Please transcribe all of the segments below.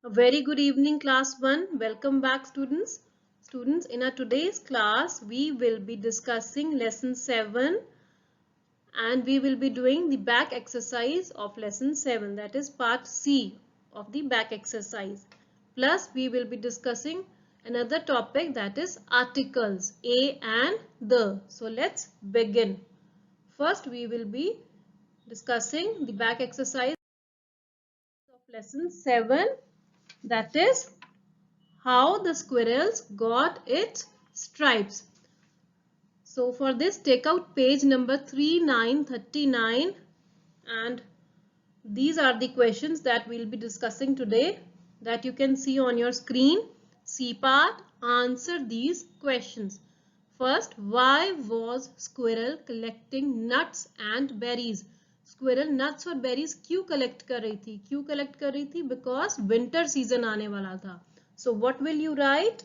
A very good evening, class 1. Welcome back, students. Students, in our today's class, we will be discussing lesson 7 and we will be doing the back exercise of lesson 7, that is part C of the back exercise. Plus, we will be discussing another topic, that is articles a and the. So, let's begin. First, we will be discussing the back exercise of lesson 7, that is how the squirrels got its stripes. So for this, take out page number 3939 and these are the questions that we'll be discussing today that you can see on your screen. C part, answer these questions. First, why was squirrel collecting nuts and berries? Squirrel nuts और berries क्यों collect कर रही थी? क्यों collect कर रही थी? Because winter season आने वाला था. So what will you write?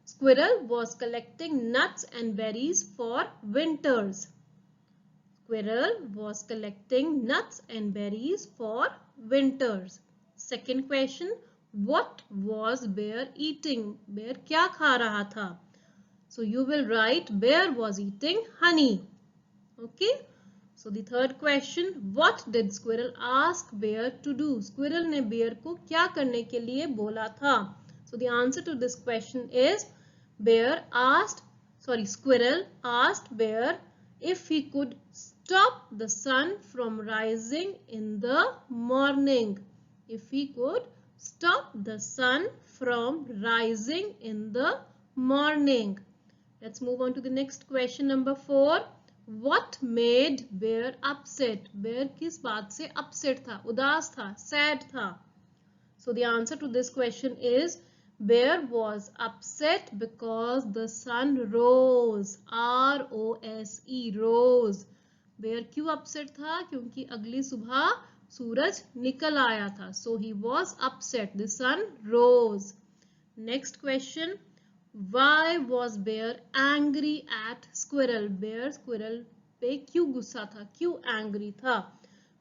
Squirrel was collecting nuts and berries for winters. Squirrel was collecting nuts and berries for winters. Second question, what was bear eating? Bear क्या खा रहा था? So you will write bear was eating honey. Okay. So the third question, what did squirrel ask bear to do? Squirrel ने bear को क्या करने के लिए बोला था? So the answer to this question is squirrel asked bear if he could stop the sun from rising in the morning. If he could stop the sun from rising in the morning. Let's move on to the next question, number 4. What made bear upset? Bear किस बात से upset था? उदास था, sad था. So the answer to this question is bear was upset because the sun rose. R-O-S-E, rose. Bear क्यों upset था? क्योंकि अगली सुबह सूरज निकल आया था. So he was upset. The sun rose. Next question. Why was bear angry at squirrel? Bear squirrel पे क्यों गुस्सा था? क्यों angry था?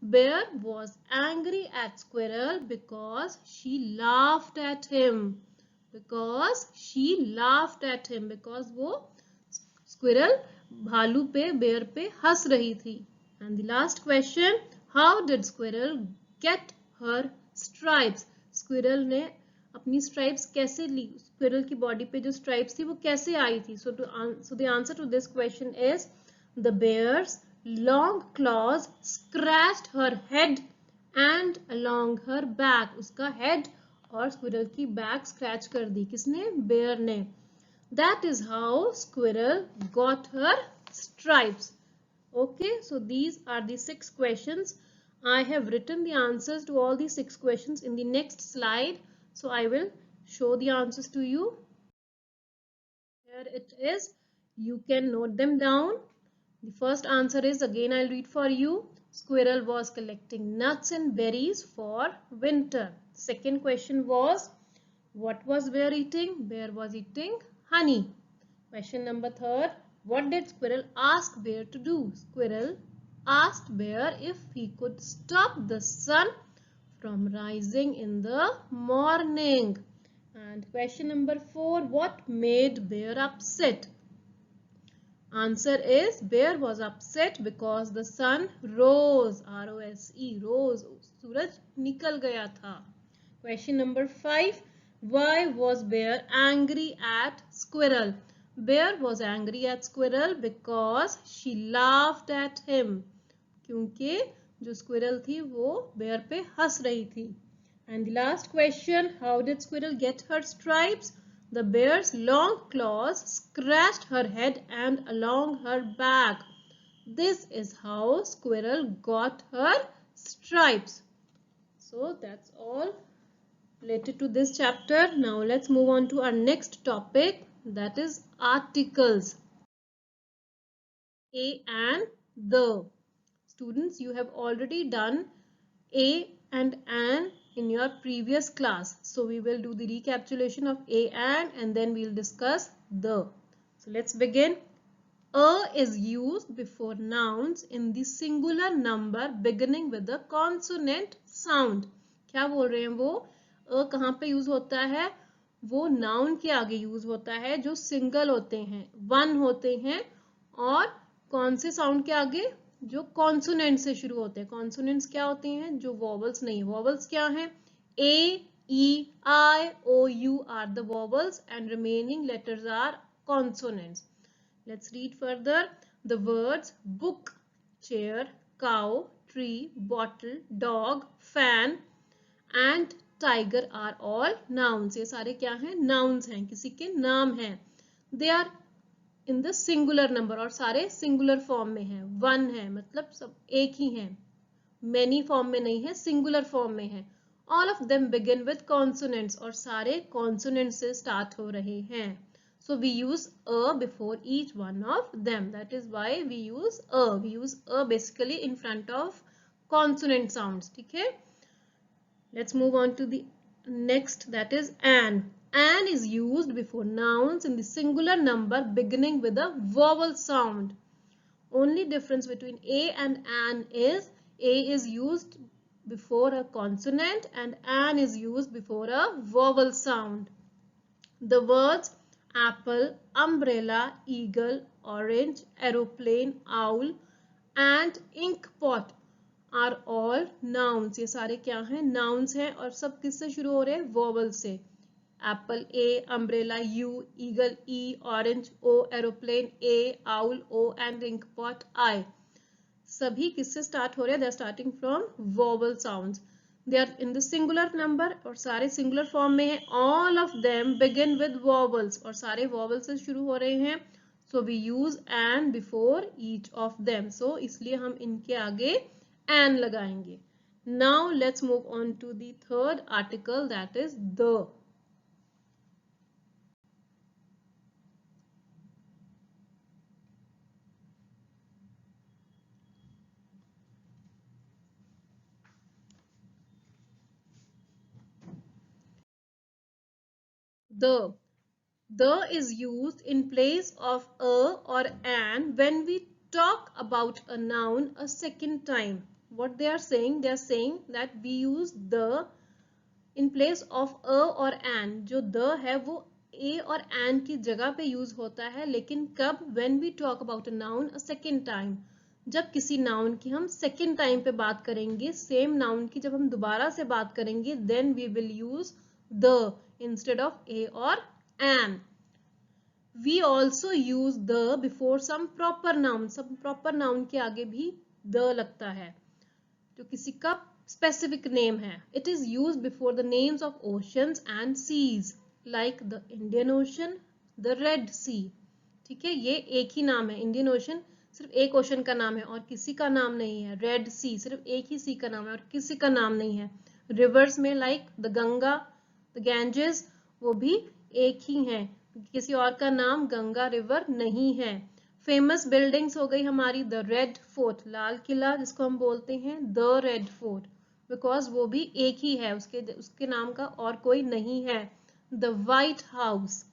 Bear was angry at squirrel because she laughed at him. Because she laughed at him. Because वो squirrel भालू पे bear पे हंस रही थी. And the last question, how did squirrel get her stripes? Squirrel ने अपनी स्ट्राइप्स कैसे ली? स्क्विरल की बॉडी पे जो स्ट्राइप्स थी वो कैसे आई थी? So the answer to this question is the bear's long claws scratched her head and along her back. उसका हेड और स्क्विरल की बैक स्क्रैच कर दी. किसने? बेयर ने. That is how squirrel got her stripes. Okay, so these are the 6 questions. I have written the answers to all the 6 questions in the next slide. So I will show the answers to you. Here it is. You can note them down. The first answer is, again I'll read for you. Squirrel was collecting nuts and berries for winter. Second question was, what was bear eating? Bear was eating honey. Question number 3. What did squirrel ask bear to do? Squirrel asked bear if he could stop the sun from rising in the morning. And question number 4, what made bear upset? Answer is bear was upset because the sun rose. R-O-S-E, rose. सूरज निकल गया था. Question number 5, why was bear angry at squirrel? Bear was angry at squirrel because she laughed at him. क्योंकि जो squirrel थी वो bear पे हंस रही थी. And the last question, how did squirrel get her stripes? The bear's long claws scratched her head and along her back. This is how squirrel got her stripes. So that's all related to this chapter. Now let's move on to our next topic, that is articles. A and the. Students, you have already done a and an in your previous class. So we will do the recapitulation of a and then we'll discuss the. So let's begin. A is used before nouns in the singular number beginning with the consonant sound. क्या बोल रहे हैं वो? अ कहाँ पे use होता है? वो नाउन के आगे यूज होता है जो सिंगल होते हैं, वन होते हैं, और कौन से साउंड के आगे? जो कॉन्सोनेंट से शुरू होते हैं। कॉन्सोनेंट्स क्या होते हैं? जो वॉवल्स नहीं। वॉवल्स क्या हैं? A, E, I, O, U are the vowels and remaining letters are consonants. Let's read further. The words book, chair, cow, tree, bottle, dog, fan and tiger are all nouns. ये सारे क्या हैं? Nouns हैं, किसी के नाम हैं. They are in the singular number और सारे singular form में हैं. One है मतलब सब एक ही हैं. Many form में नहीं है, singular form में है. All of them begin with consonants और सारे consonants से start हो रहे हैं. So we use a before each one of them. That is why we use a. We use a basically in front of consonant sounds. ठीक है? Let's move on to the next, that is an. An is used before nouns in the singular number beginning with a vowel sound. Only difference between a and an is a is used before a consonant and an is used before a vowel sound. The words apple, umbrella, eagle, orange, aeroplane, owl and ink pot are all nouns. ये सारे क्या हैं? Nouns हैं और सब किससे शुरू हो रहे हैं? Vowel से. Apple A, umbrella U, eagle E, orange O, aeroplane A, owl O and ink pot I. सभी किससे स्टार्ट हो रहे हैं? They are starting from vowel sounds. They are in the singular number और सारे singular form में हैं. All of them begin with vowels और सारे vowels से शुरू हो रहे हैं. So we use an before each of them. So इसलिए हम इनके आगे an लगाएंगे. Now let's move on to the third article, that is the. The. The is used in place of a or an when we talk about a noun a second time. What they are saying? They are saying that we use the in place of a और an. जो the है वो a और an की जगह पे use होता है, लेकिन कब? When we talk about a noun a second time. जब किसी नाउन की हम सेकेंड टाइम पे बात करेंगे, सेम नाउन की जब हम दोबारा से बात करेंगे, then we will use the instead of a or an. We also use the before some proper noun. some proper noun के आगे भी the लगता है जो किसी का specific name है. It is used before the names of oceans and seas like the Indian Ocean, the Red Sea. ठीक है, ये एक ही नाम है. इंडियन ओशन सिर्फ एक ओशन का नाम है और किसी का नाम नहीं है. रेड सी सिर्फ एक ही सी का नाम है और किसी का नाम नहीं है. रिवर्स में like the Ganga, the Ganges, वो भी एक ही है, किसी और का नाम गंगा रिवर नहीं है. फेमस बिल्डिंग्स हो गई हमारी the red fort, Lal Qila जिसको हम बोलते हैं द रेड फोर्ट, बिकॉज वो भी एक ही है, उसके नाम का और कोई नहीं है. The white house,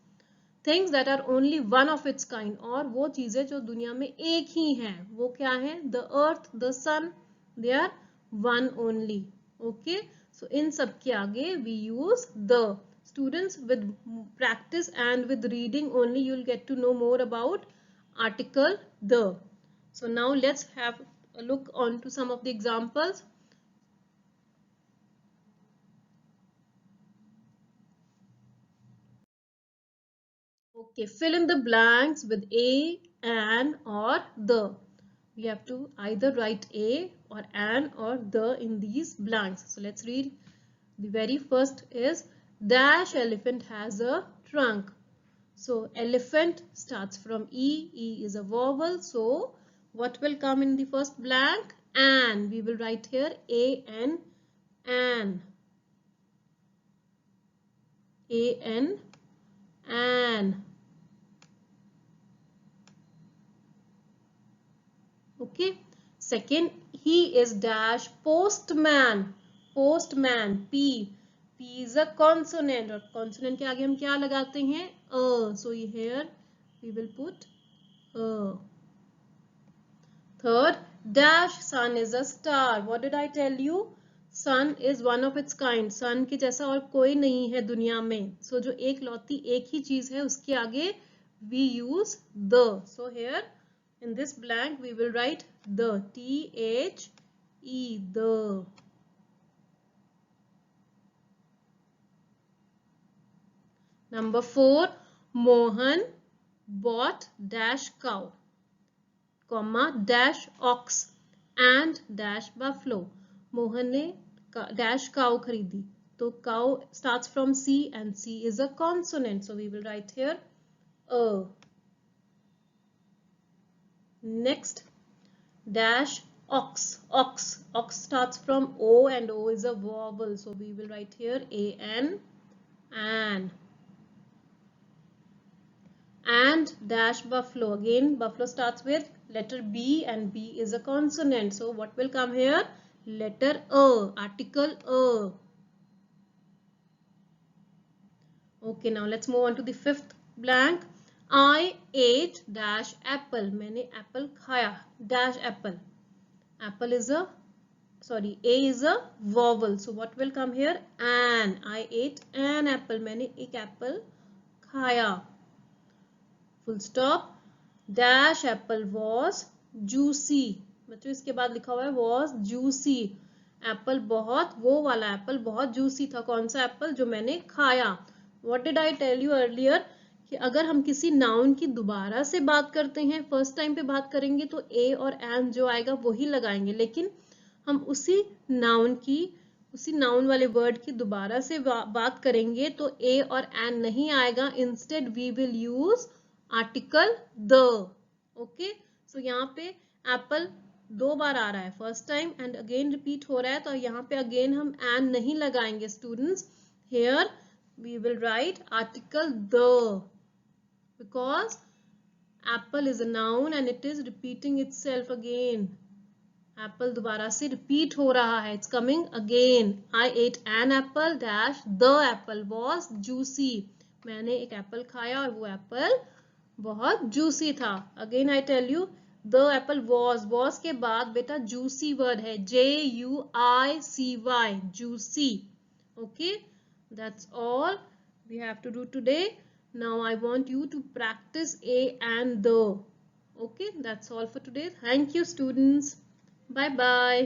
things that are only one of its kind, और वो चीजें जो दुनिया में एक ही हैं, वो क्या है? The earth, the sun, they are one only. Okay, so इन सब के आगे we use the. Students, with practice and with reading only you will get to know more about article the. So now let's have a look on to some of the examples. Okay, fill in the blanks with a, an or the. We have to either write a or an or the in these blanks. So let's read. The very first is dash elephant has a trunk. So elephant starts from E. E is a vowel. So what will come in the first blank? An. We will write here A-N. An. A-N. An. Okay. Second, he is dash postman. Postman. P. P is a consonant. और consonant के आगे हम क्या लगाते हैं? A. So here we will put A. Third, dash sun is a star. What did I tell you? Sun is one of its kind, sun के जैसा और कोई नहीं है दुनिया में. सो जो एक लौती एक ही चीज है उसके आगे we use the. So here in this blank we will write the, T-H-E, the. Number 4, Mohan bought dash cow, comma dash ox and dash buffalo. Mohan ने dash cow खरीदी. तो cow starts from C and C is a consonant. So we will write here a. Next, dash ox. Ox starts from O and O is a vowel. So we will write here A-N, an. And dash buffalo. Again, buffalo starts with letter B and B is a consonant. So what will come here? Letter A, article A. Okay, now let's move on to the fifth blank. I ate dash apple. मैंने apple खाया. Dash apple. Apple is a, sorry, A is a vowel. So what will come here? An. I ate an apple. मैंने एक apple खाया. Full stop. Dash apple was juicy. बच्चों इसके बाद लिखा हुआ है was juicy. एप्पल बहुत, वो वाला एप्पल बहुत जूसी था. कौन सा एप्पल? जो मैंने खाया. What did I tell you earlier? कि अगर हम किसी नाउन की दोबारा से बात करते हैं, फर्स्ट टाइम पे बात करेंगे तो ए और एन जो आएगा वही लगाएंगे. लेकिन हम उसी नाउन वाले वर्ड की दोबारा से बात करेंगे तो ए और एन नहीं आएगा. Instead we will use article the. Okay, so यहाँ पे एप्पल 2 बार आ रहा है, first time and again repeat हो रहा है. तो यहाँ पे अगेन हम एन नहीं लगाएंगे students. Here we will write article the, because apple is a noun and it is repeating itself again. Apple दोबारा से रिपीट हो रहा है. It's coming again. I ate an apple dash the apple was juicy. मैंने एक Apple खाया और वो एप्पल बहुत जूसी था. Again I tell you, the apple was के बाद बेटा जूसी वर्ड है, JUICY, juicy. Okay, that's all we have to do today. Now I want you to practice a and the. Okay, that's all for today. Thank you students. Bye bye.